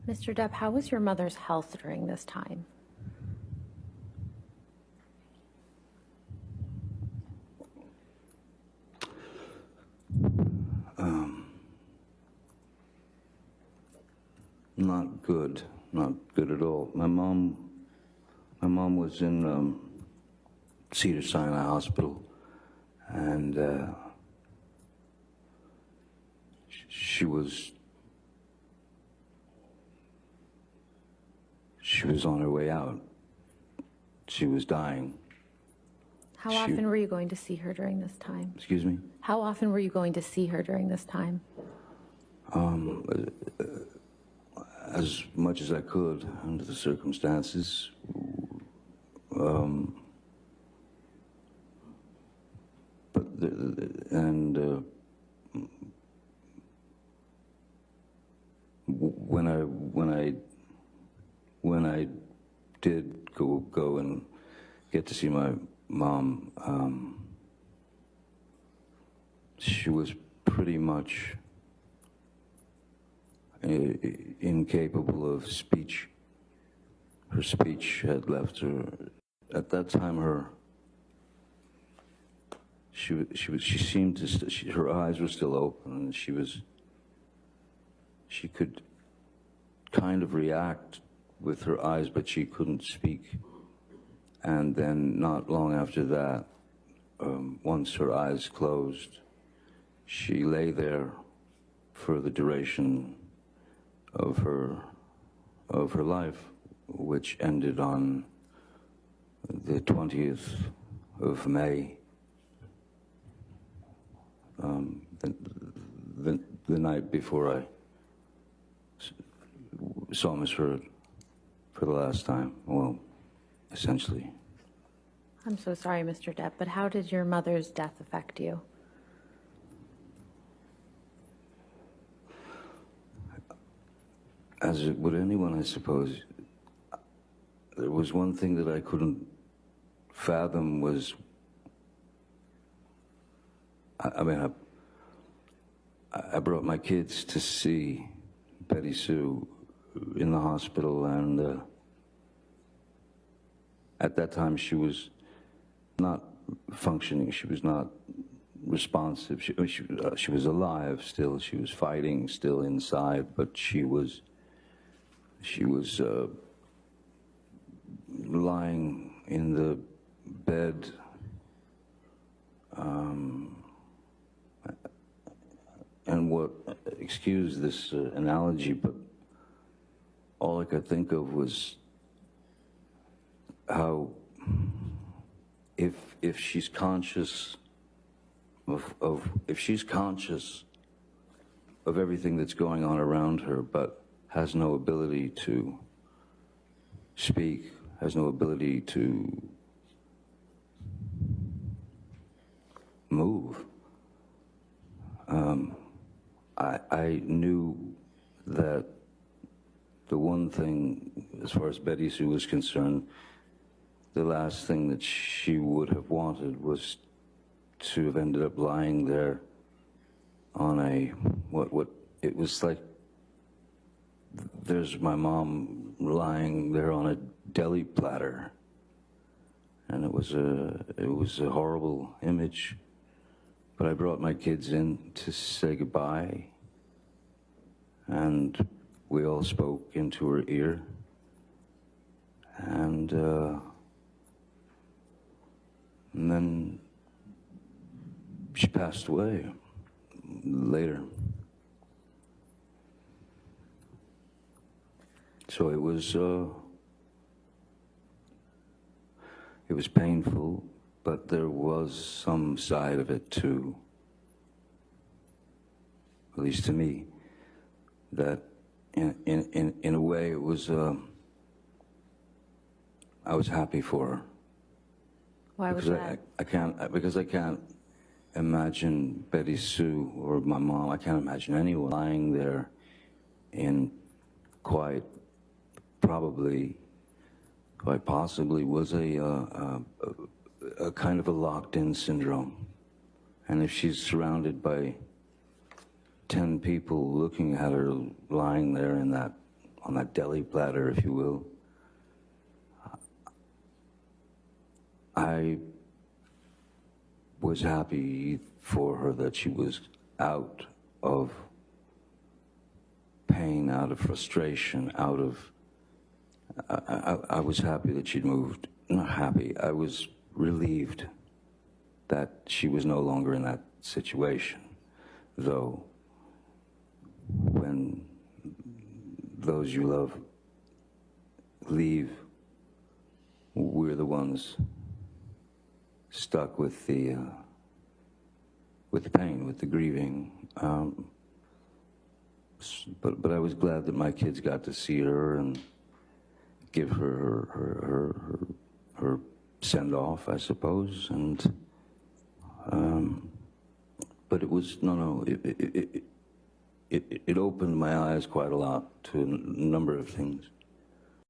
Mr. Depp, how was your mother's health during this time? Not good. Not good at all. My mom was in Cedars-Sinai Hospital, and she was on her way out. She was dying. How often were you going to see her during this time? Excuse me? How often were you going to see her during this time? As much as I could under the circumstances. When I did go and get to see my mom, she was pretty much incapable of speech. Her speech had left her. At that time, she seemed to, her eyes were still open, and she could kind of react with her eyes, but she couldn't speak. And then not long after that, once her eyes closed, she lay there for the duration of her life, which ended on the 20th of May, the night before I saw Miss Heard for the last time. Well, essentially. I'm so sorry, Mr. Depp, but how did your mother's death affect you? As it would anyone, I suppose. There was one thing that I couldn't fathom was, I brought my kids to see Betty Sue in the hospital, and at that time she was not functioning. She was not responsive. She was alive still. She was fighting still inside, but she was lying in the bed, and what, excuse this analogy, but all I could think of was how if she's conscious if she's conscious of everything that's going on around her, but has no ability to speak, has no ability to move. I knew that the one thing, as far as Betty Sue was concerned, the last thing that she would have wanted was to have ended up lying there on a, what it was like, there's my mom lying there on a deli platter, and it was a horrible image. But I brought my kids in to say goodbye, and we all spoke into her ear, and then she passed away later. So it was painful, but there was some side of it too, at least to me, that in a way it was, I was happy for her. Why was that? Because I can't imagine Betty Sue or my mom, I can't imagine anyone lying there in quite possibly was a kind of a locked-in syndrome. And if she's surrounded by 10 people looking at her lying there in that that deli platter, if you will. I was happy for her that she was out of pain, out of frustration, out of... I was happy that she'd moved. Not happy, I was relieved that she was no longer in that situation. Though, when those you love leave, we're the ones stuck with the pain, with the grieving. But I was glad that my kids got to see her and give her send-off, I suppose. And but it was it opened my eyes quite a lot to a number of things.